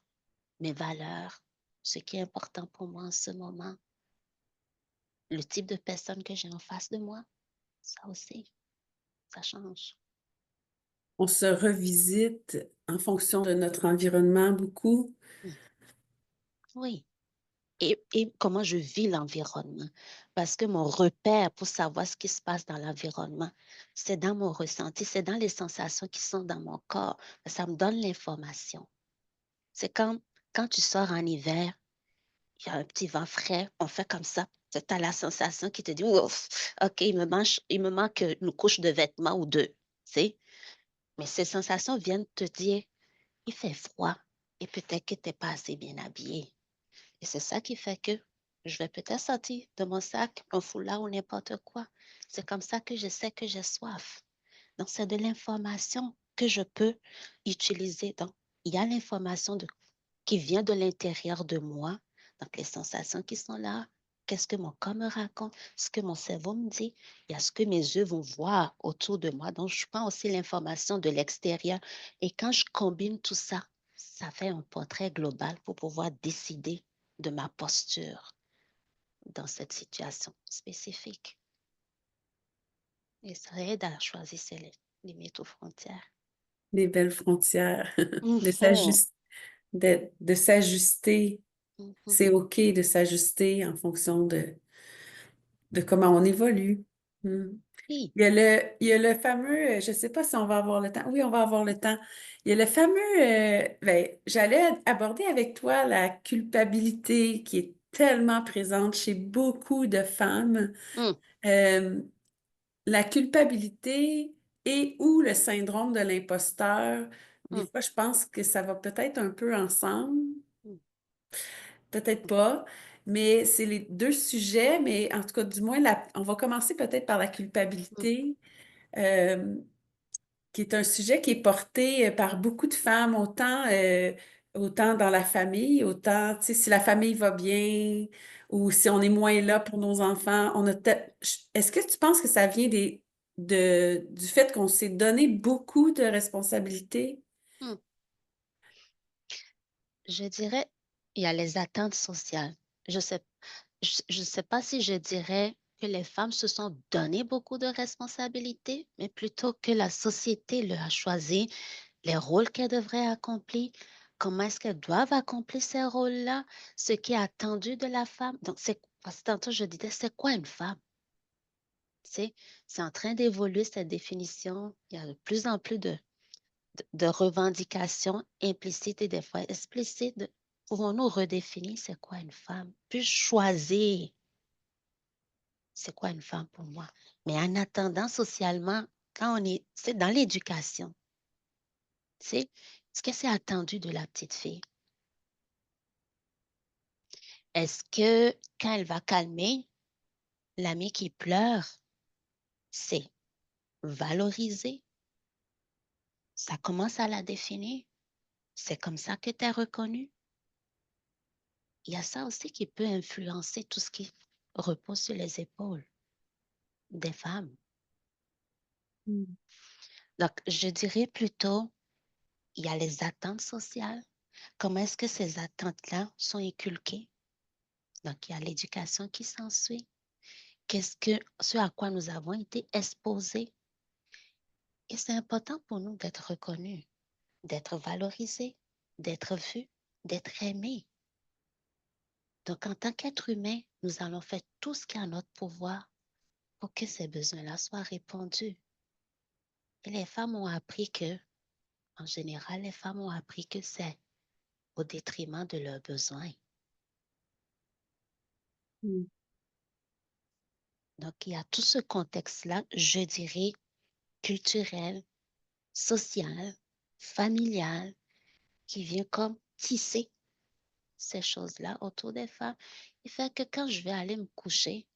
mes valeurs, ce qui est important pour moi en ce moment, le type de personne que j'ai en face de moi. Ça aussi, ça change. On se revisite en fonction de notre environnement beaucoup. Mm. Oui. Et comment je vis l'environnement. Parce que mon repère pour savoir ce qui se passe dans l'environnement, c'est dans mon ressenti, c'est dans les sensations qui sont dans mon corps. Ça me donne l'information. C'est comme quand tu sors en hiver, il y a un petit vent frais, on fait comme ça. Tu as la sensation qui te dit, ouf, OK, il me manque une couche de vêtements ou deux. Tu sais? Mais ces sensations viennent te dire, il fait froid et peut-être que tu n'es pas assez bien habillé. Et c'est ça qui fait que je vais peut-être sortir de mon sac un foulard ou n'importe quoi. C'est comme ça que je sais que j'ai soif. Donc, c'est de l'information que je peux utiliser. Donc, il y a l'information qui vient de l'intérieur de moi, donc les sensations qui sont là, qu'est-ce que mon corps me raconte, ce que mon cerveau me dit, il y a ce que mes yeux vont voir autour de moi. Donc, je prends aussi l'information de l'extérieur. Et quand je combine tout ça, ça fait un portrait global pour pouvoir décider de ma posture dans cette situation spécifique. Et ça aide à choisir ses limites aux frontières. Des belles frontières, de Mhm, s'ajuster, de s'ajuster. mhm. C'est OK de s'ajuster en fonction de comment on évolue. Hmm. Oui. Il y a le fameux, je ne sais pas si on va avoir le temps. Oui, on va avoir le temps. Il y a le fameux, ben, j'allais aborder avec toi la culpabilité qui est tellement présente chez beaucoup de femmes. Mm, Euh, la culpabilité et ou le syndrome de l'imposteur. Des mm, fois, je pense que ça va peut-être un peu ensemble, mm, peut-être pas, mais c'est les deux sujets, mais en tout cas, du moins, on va commencer peut-être par la mm, culpabilité. Euh, qui est un sujet qui est porté par beaucoup de femmes, autant dans la famille, autant, tu sais, si la famille va bien ou si on est moins là pour nos enfants. Est-ce que tu penses que ça vient du fait qu'on s'est donné beaucoup de responsabilités? mm. Je dirais, il y a les attentes sociales. Je sais pas si je dirais que les femmes se sont donné beaucoup de responsabilités, mais plutôt que la société leur a choisi les rôles qu'elles devraient accomplir, comment est-ce qu'elles doivent accomplir ces rôles-là, ce qui est attendu de la femme. Donc, parce que tantôt je disais, c'est quoi une femme? Tu sais, c'est en train d'évoluer cette définition. Il y a de plus en plus de revendications implicites et des fois explicites. Pouvons-nous redéfinir c'est quoi une femme? Puis choisir c'est quoi une femme pour moi. Mais en attendant, socialement, quand on est, c'est dans l'éducation, tu sais, ce que c'est attendu de la petite fille? Est-ce que quand elle va calmer l'ami qui pleure, c'est valoriser? Ça commence à la définir? C'est comme ça que tu es reconnue? Il y a ça aussi qui peut influencer tout ce qui repose sur les épaules des femmes. Mm. Donc, je dirais plutôt, il y a les attentes sociales. Comment est-ce que ces attentes-là sont inculquées? Donc, il y a l'éducation qui s'ensuit. Ce à quoi nous avons été exposés? Et c'est important pour nous d'être reconnus, d'être valorisés, d'être vus, d'être aimés. Donc, en tant qu'être humain, nous allons faire tout ce qui est en notre pouvoir pour que ces besoins-là soient répondus. Et les femmes ont appris que, en général, les femmes ont appris que c'est au détriment de leurs besoins. Mm. Donc, il y a tout ce contexte-là, je dirais, culturel, social, familial, qui vient comme tisser ces choses-là autour des femmes. Il fait que quand je vais aller me coucher,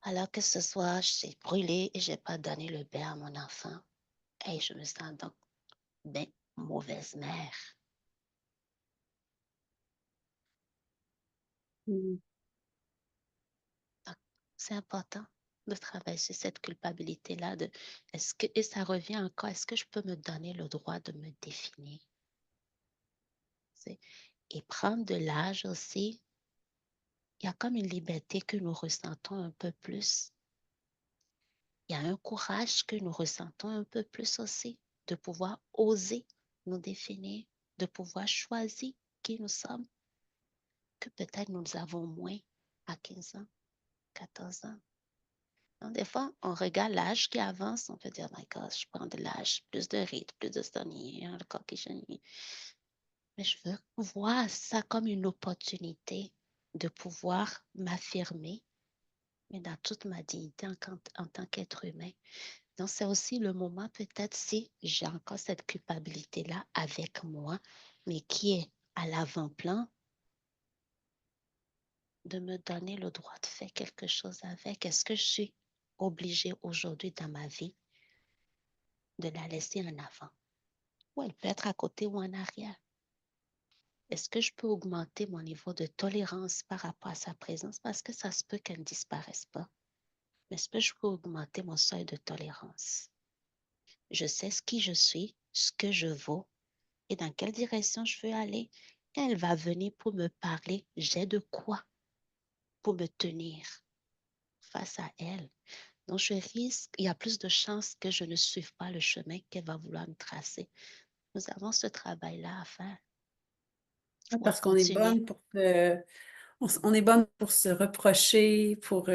alors que ce soir, j'ai brûlé et je n'ai pas donné le bain à mon enfant, et je me sens donc ben mauvaise mère. Mm. Donc, c'est important de travailler sur cette culpabilité-là de et ça revient encore, est-ce que je peux me donner le droit de me définir? C'est- Et prendre de l'âge aussi, il y a comme une liberté que nous ressentons un peu plus. Il y a un courage que nous ressentons un peu plus aussi, de pouvoir oser nous définir, de pouvoir choisir qui nous sommes, que peut-être nous avons moins à 15 ans, 14 ans. Donc, des fois, on regarde l'âge qui avance, on peut dire, my God, je prends de l'âge, plus de rythme, plus de stonnie, le corps qui chenille. Mais je veux voir ça comme une opportunité de pouvoir m'affirmer, mais dans toute ma dignité en tant qu'être humain. Donc, c'est aussi le moment, peut-être, si j'ai encore cette culpabilité-là avec moi, mais qui est à l'avant-plan, de me donner le droit de faire quelque chose avec. Est-ce que je suis obligée aujourd'hui dans ma vie de la laisser en avant? Ou elle peut être à côté ou en arrière. Est-ce que je peux augmenter mon niveau de tolérance par rapport à sa présence? Parce que ça se peut qu'elle ne disparaisse pas. Mais est-ce que je peux augmenter mon seuil de tolérance? Je sais ce qui je suis, ce que je vaux et dans quelle direction je veux aller. Quand elle va venir pour me parler, j'ai de quoi pour me tenir face à elle. Donc, je risque, il y a plus de chances que je ne suive pas le chemin qu'elle va vouloir me tracer. Nous avons ce travail-là à faire. On va Parce qu'on est continuer. bonne on est bonne pour se reprocher, pour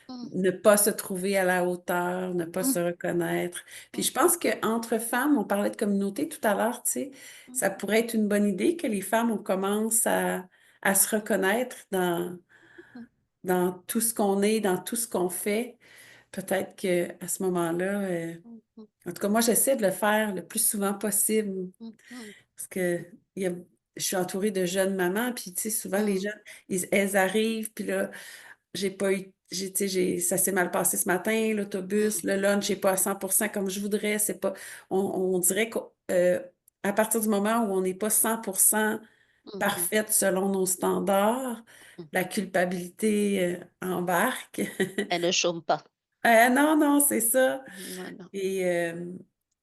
Mm, ne pas se trouver à la hauteur, ne pas mm, se reconnaître. Puis mm, je pense qu'entre femmes, on parlait de communauté tout à l'heure, tu sais, mm, ça pourrait être une bonne idée que les femmes, on commence à se reconnaître mm, dans tout ce qu'on est, dans tout ce qu'on fait. Peut-être qu'à ce moment-là, mm, mm, en tout cas, moi, j'essaie de le faire le plus souvent possible mm, mm, parce que je suis entourée de jeunes mamans, puis tu sais, souvent les mm, jeunes, elles arrivent, puis là, j'ai pas eu, tu sais, ça s'est mal passé ce matin, l'autobus, mm, le lunch, j'ai pas à 100% comme je voudrais. C'est pas, on dirait qu'à partir du moment où on n'est pas 100% mm, mm, parfaite selon nos standards, mm. la culpabilité embarque. Elle ne chôme pas. Non, non, c'est ça. Non, non. Et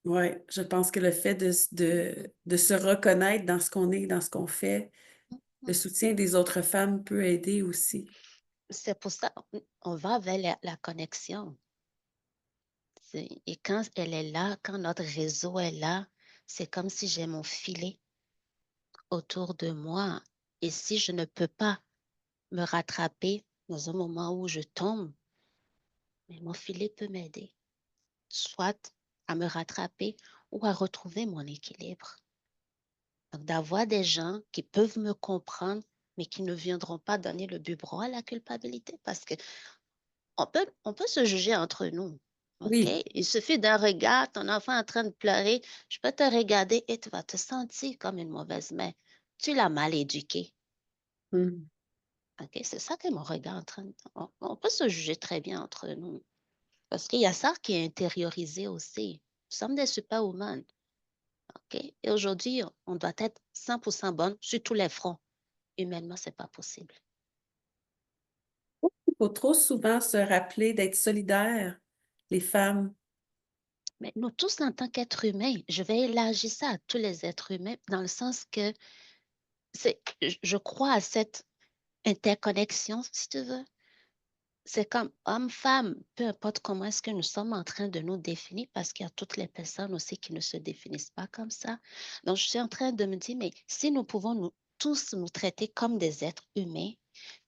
ouais, je pense que le fait Mm, de se reconnaître dans ce qu'on est, dans ce qu'on fait, mm, le mm. soutien des autres femmes peut aider aussi. C'est pour ça on va vers la connexion. Et quand elle est là, quand notre réseau est là, c'est comme si j'ai mon filet autour de moi. Et si je ne peux pas me rattraper dans un moment où je tombe, mais mon filet peut m'aider, soit à me rattraper ou à retrouver mon équilibre. Donc, d'avoir des gens qui peuvent me comprendre, mais qui ne viendront pas donner le biberon à la culpabilité, parce que on peut se juger entre nous. OK? Oui. Il suffit d'un regard, ton enfant est en train de pleurer, je peux te regarder et tu vas te sentir comme une mauvaise mère. Tu l'as mal éduqué. Mm. OK? C'est ça que mon regard est en train de... On peut se juger très bien entre nous. Parce qu'il y a ça qui est intériorisé aussi. Nous sommes des superwomen. OK? Et aujourd'hui, on doit être 100% bonne sur tous les fronts. Humainement, ce n'est pas possible. Il faut trop souvent se rappeler d'être solidaires, les femmes. Mais nous tous, en tant qu'êtres humains, je vais élargir ça à tous les êtres humains dans le sens que je crois à cette interconnexion, si tu veux. C'est comme homme-femme, peu importe comment est-ce que nous sommes en train de nous définir, parce qu'il y a toutes les personnes aussi qui ne se définissent pas comme ça. Donc, je suis en train de me dire, mais si nous pouvons tous nous traiter comme des êtres humains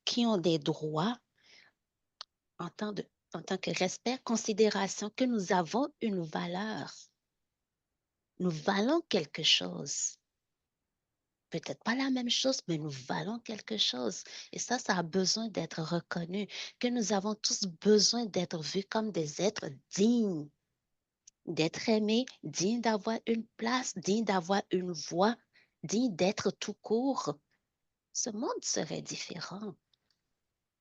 qui ont des droits en en tant que respect, considération, que nous avons une valeur, nous valons quelque chose. Peut-être pas la même chose, mais nous valons quelque chose. Et ça a besoin d'être reconnu, que nous avons tous besoin d'être vus comme des êtres dignes, d'être aimés, dignes d'avoir une place, dignes d'avoir une voix, dignes d'être tout court. Ce monde serait différent.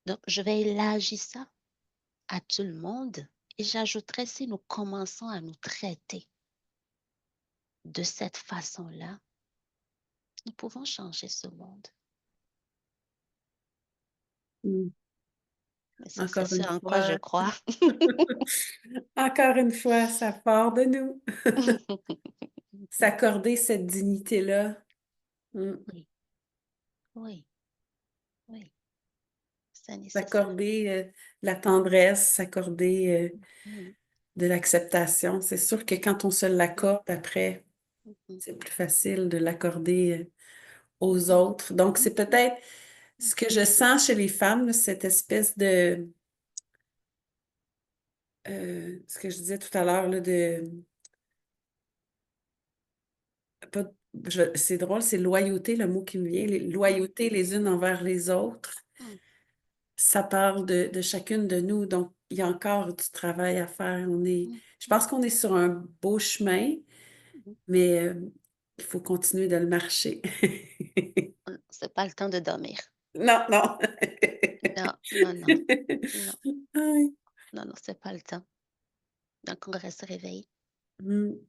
Donc, je vais élargir ça à tout le monde et j'ajouterai si nous commençons à nous traiter de cette façon-là, nous pouvons changer ce monde. Mm. Mais ça, c'est Encore ce une en quoi je fois, crois. encore une fois, ça part de nous. S'accorder cette dignité-là. Mm. Oui, oui, oui, c'est nécessaire. S'accorder la tendresse, s'accorder Mhm, de l'acceptation. C'est sûr que quand on se mhm, l'accorde après, mhm, c'est plus facile de l'accorder aux mhm, autres. Donc, c'est mhm, peut-être ce que je sens chez les femmes, là, cette espèce de, ce que je disais tout à l'heure, là, pas- c'est drôle, c'est loyauté, le mot qui me vient, mhm, loyauté les unes envers les autres. mhm, Ça parle de chacune de nous, donc il y a encore du travail à faire. mhm, Je mhm, pense qu'on est sur un beau chemin, mhm. mais il faut continuer de le marcher. C'est pas le temps de dormir. Non, non. Non, non, non, non, Aïe. non, non, c'est pas le temps. Donc, on reste réveillé.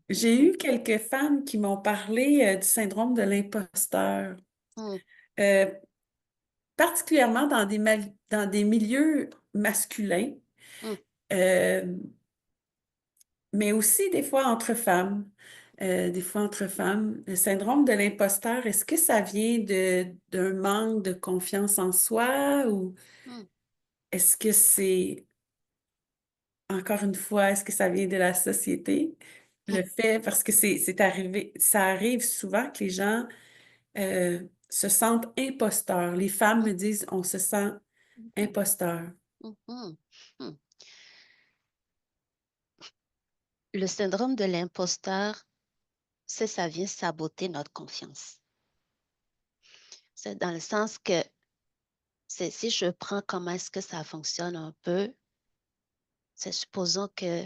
J'ai Mhm, eu quelques femmes qui m'ont parlé du syndrome de l'imposteur, mhm, euh, particulièrement dans des milieux masculins, mhm, euh, mais aussi des fois entre femmes. Des fois entre femmes. Le syndrome de l'imposteur, est-ce que ça vient d'un manque de confiance en soi ou mhm, est-ce que c'est, encore une fois, est-ce que ça vient de la société? Le fait, parce que c'est arrivé, ça arrive souvent que les gens se sentent imposteurs. Les femmes me disent, on se sent mhm, imposteur. mhm, mhm, mhm. Le syndrome de l'imposteur, ça vient saboter notre confiance. C'est dans le sens que si je prends comment est-ce que ça fonctionne un peu, c'est supposons que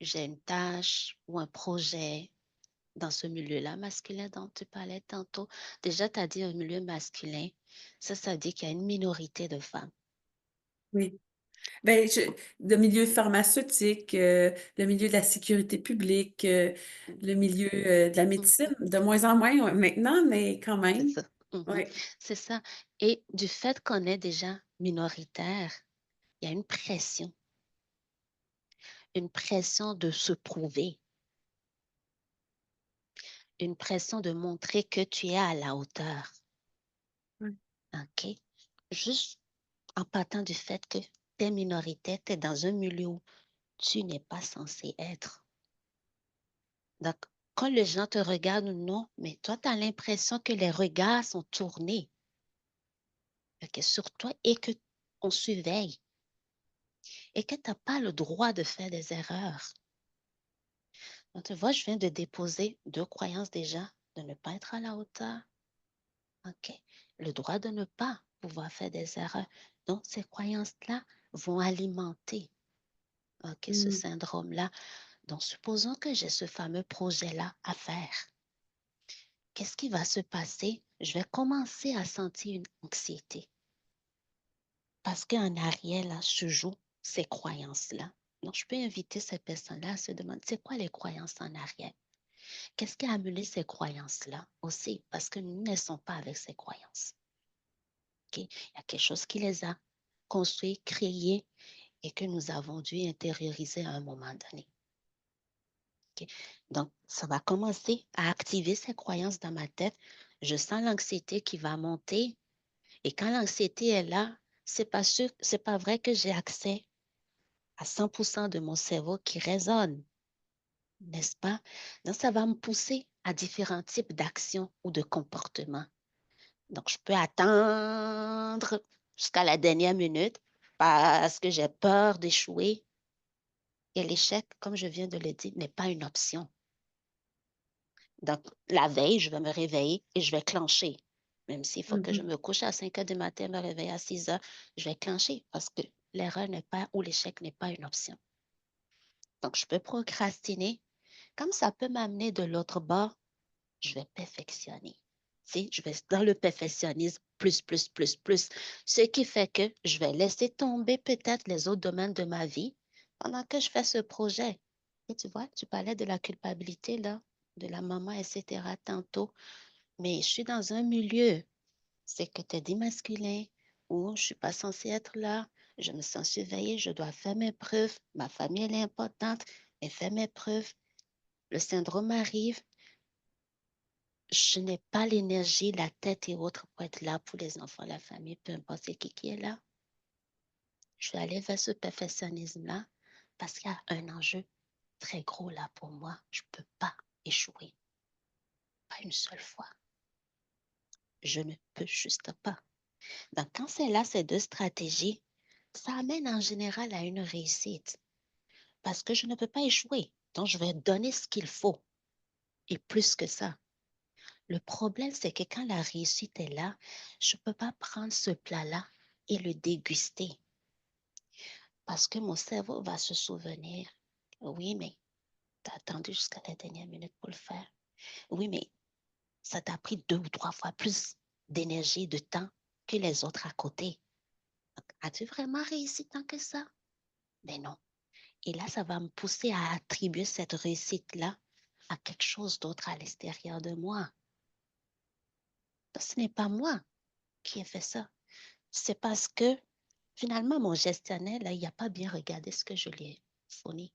j'ai une tâche ou un projet dans ce milieu-là masculin dont tu parlais tantôt. Déjà, tu as dit un milieu masculin. Ça veut dire qu'il y a une minorité de femmes. Oui. Ben, le milieu pharmaceutique, le milieu de la sécurité publique, le Mhm, milieu de la médecine, mhm, de moins en moins maintenant, mais quand c'est même. ça. Mhm, Oui. c'est ça. Et du fait qu'on est déjà minoritaire, il y a une pression de se prouver, une pression de montrer que tu es à la hauteur. Oui. OK? Juste en partant du fait que tu es minoritaire, tu es dans un milieu où tu n'es pas censé être. Donc, quand les gens te regardent ou non, mais toi, tu as l'impression que les regards sont tournés, OK, sur toi et que on surveille et que tu n'as pas le droit de faire des erreurs. Donc, tu vois, je viens de déposer deux croyances déjà, de ne pas être à la hauteur, OK, le droit de ne pas pouvoir faire des erreurs. Donc, ces croyances-là vont alimenter, OK, ce Mm. syndrome-là. Donc, supposons que j'ai ce fameux projet-là à faire. Qu'est-ce qui va se passer? Je vais commencer à sentir une anxiété parce qu'en arrière, là, se jouent ces croyances-là. Donc, je peux inviter ces personnes-là à se demander, c'est quoi les croyances en arrière? Qu'est-ce qui a amené ces croyances-là aussi? Parce que nous ne sommes pas avec ces croyances. OK? Il y a quelque chose qui les a construites, créées et que nous avons dû intérioriser à un moment donné. OK? Donc, ça va commencer à activer ces croyances dans ma tête. Je sens l'anxiété qui va monter. Et quand l'anxiété est là, c'est pas vrai que j'ai accès à 100% de mon cerveau qui résonne, n'est-ce pas? Donc, ça va me pousser à différents types d'actions ou de comportements. Donc, je peux attendre jusqu'à la dernière minute parce que j'ai peur d'échouer. Et l'échec, comme je viens de le dire, n'est pas une option. Donc, la veille, je vais me réveiller et je vais clencher. Même s'il faut que je Mhm. me couche à 5 heures du matin, me réveiller à 6 heures, je vais clencher parce que l'erreur n'est pas ou l'échec n'est pas une option. Donc, je peux procrastiner. Comme ça peut m'amener de l'autre bord, je vais perfectionner. Si, je vais dans le perfectionnisme plus, plus, plus, plus. Ce qui fait que je vais laisser tomber peut-être les autres domaines de ma vie pendant que je fais ce projet. Et tu vois, tu parlais de la culpabilité, là, de la maman, etc. tantôt, mais je suis dans un milieu, c'est que tu as dit masculin, où je ne suis pas censée être là, je me sens surveillée, je dois faire mes preuves, ma famille elle est importante, mais faire mes preuves. Le syndrome arrive, je n'ai pas l'énergie, la tête et autres pour être là pour les enfants, la famille, peu importe c'est qui est là. Je vais aller vers ce perfectionnisme-là parce qu'il y a un enjeu très gros là pour moi. Je ne peux pas échouer, pas une seule fois. Je ne peux juste pas. Donc, quand c'est là, ces deux stratégies, ça amène en général à une réussite parce que je ne peux pas échouer. Donc, je vais donner ce qu'il faut et plus que ça. Le problème, c'est que quand la réussite est là, je ne peux pas prendre ce plat-là et le déguster parce que mon cerveau va se souvenir. Oui, mais tu as attendu jusqu'à la dernière minute pour le faire. Oui, mais ça t'a pris 2 ou 3 fois plus d'énergie, de temps que les autres à côté. As-tu vraiment réussi tant que ça? Mais non. Et là, ça va me pousser à attribuer cette réussite-là à quelque chose d'autre à l'extérieur de moi. Donc, ce n'est pas moi qui ai fait ça. C'est parce que finalement, mon gestionnaire, là, il n'a pas bien regardé ce que je lui ai fourni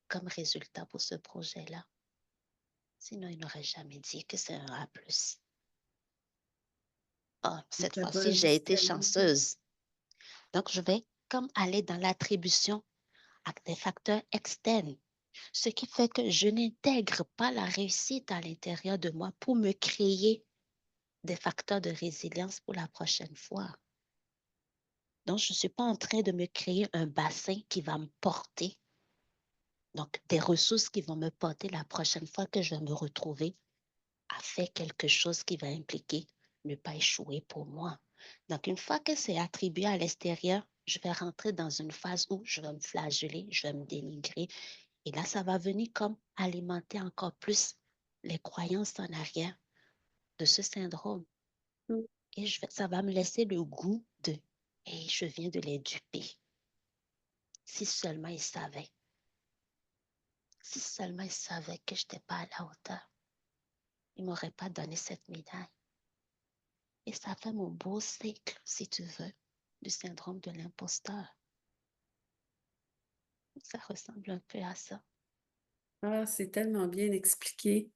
comme résultat pour ce projet-là. Sinon, il n'aurait jamais dit que c'est un A+. Oh, cette Ça va fois-ci, j'ai été justement. chanceuse. Donc, je vais comme aller dans l'attribution à des facteurs externes, ce qui fait que je n'intègre pas la réussite à l'intérieur de moi pour me créer des facteurs de résilience pour la prochaine fois. Donc, je ne suis pas en train de me créer un bassin qui va me porter, donc des ressources qui vont me porter la prochaine fois que je vais me retrouver à faire quelque chose qui va impliquer ne pas échouer pour moi. Donc, une fois que c'est attribué à l'extérieur, je vais rentrer dans une phase où je vais me flageller, je vais me dénigrer. Et là, ça va venir comme alimenter encore plus les croyances en arrière de ce syndrome. Mm. Et ça va me laisser le goût de et je viens de les duper. Si seulement ils savaient. Si seulement ils savaient que je n'étais pas à la hauteur, ils ne m'auraient pas donné cette médaille. Et ça fait mon beau cycle, si tu veux, du syndrome de l'imposteur. Ça ressemble un peu à ça. Ah, c'est tellement bien expliqué.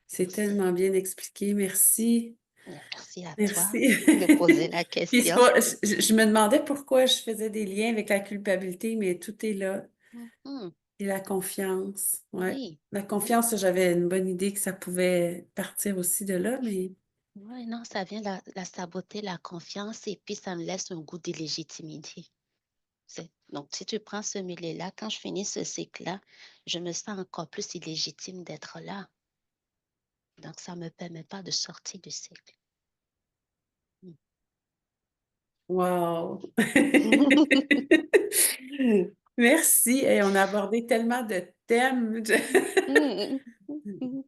C'est Merci. tellement bien expliqué. Merci. Merci à toi Merci. de poser la Puis tu question. vois, je me demandais pourquoi je faisais des liens avec la culpabilité, mais tout est là. Mhm. Et la confiance. Ouais. Oui, La oui, confiance, j'avais une bonne idée que ça pouvait partir aussi de là, mais oui, non, ça vient la saboter la confiance et puis ça me laisse un goût d'illégitimité. Donc, si tu prends ce milieu-là, quand je finis ce cycle-là, je me sens encore plus illégitime d'être là. Donc, ça ne me permet pas de sortir du cycle. wow! Merci. Et on a abordé tellement de thèmes. Mm. Mm.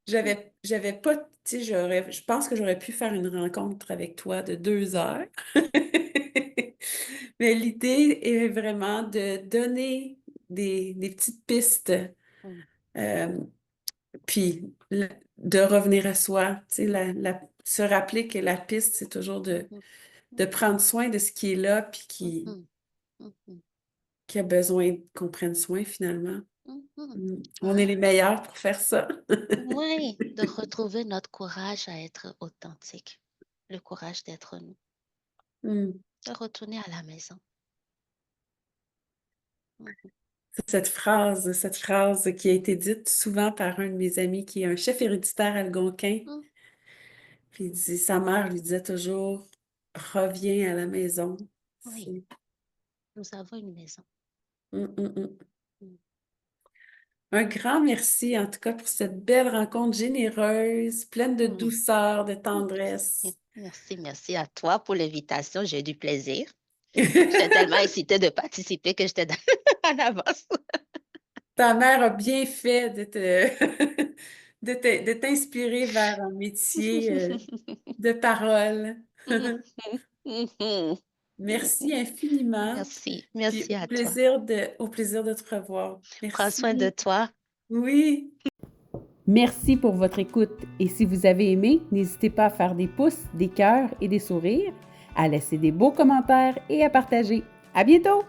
J'avais pas, tu sais, je pense que j'aurais pu faire une rencontre avec toi de 2 heures. Mais l'idée est vraiment de donner des petites pistes, Mm. euh, puis de revenir à soi. Tu sais, se rappeler que la piste, c'est toujours Mhm. de prendre soin de ce qui est là, puis Mhm. Mhm. qui a besoin qu'on prenne soin finalement. Mhm. On est les Ah, meilleurs pour faire ça. oui, de retrouver notre courage à être authentique, le courage d'être nous, Hmm. de retourner à la maison. Mhm. Cette phrase qui a été dite souvent par un de mes amis qui est un chef héréditaire algonquin. Mhm. Puis il dit, sa mère lui disait toujours, reviens à la maison. Oui, nous avons une maison. Hum, hum, hum. Mhm. Un grand merci en tout cas pour cette belle rencontre généreuse, pleine de Mhm. douceur, de Merci, tendresse. merci, merci à toi pour l'invitation. J'ai eu du plaisir. J'étais tellement excitée de participer que j'étais en avance. Ta mère a bien fait de t'inspirer vers un métier de parole. Merci infiniment. Merci, Puis merci à toi. au plaisir de te revoir. Prends soin de Merci. toi. Oui. Merci pour votre écoute et si vous avez aimé, n'hésitez pas à faire des pouces, des cœurs et des sourires. à laisser des beaux commentaires et à partager. À bientôt!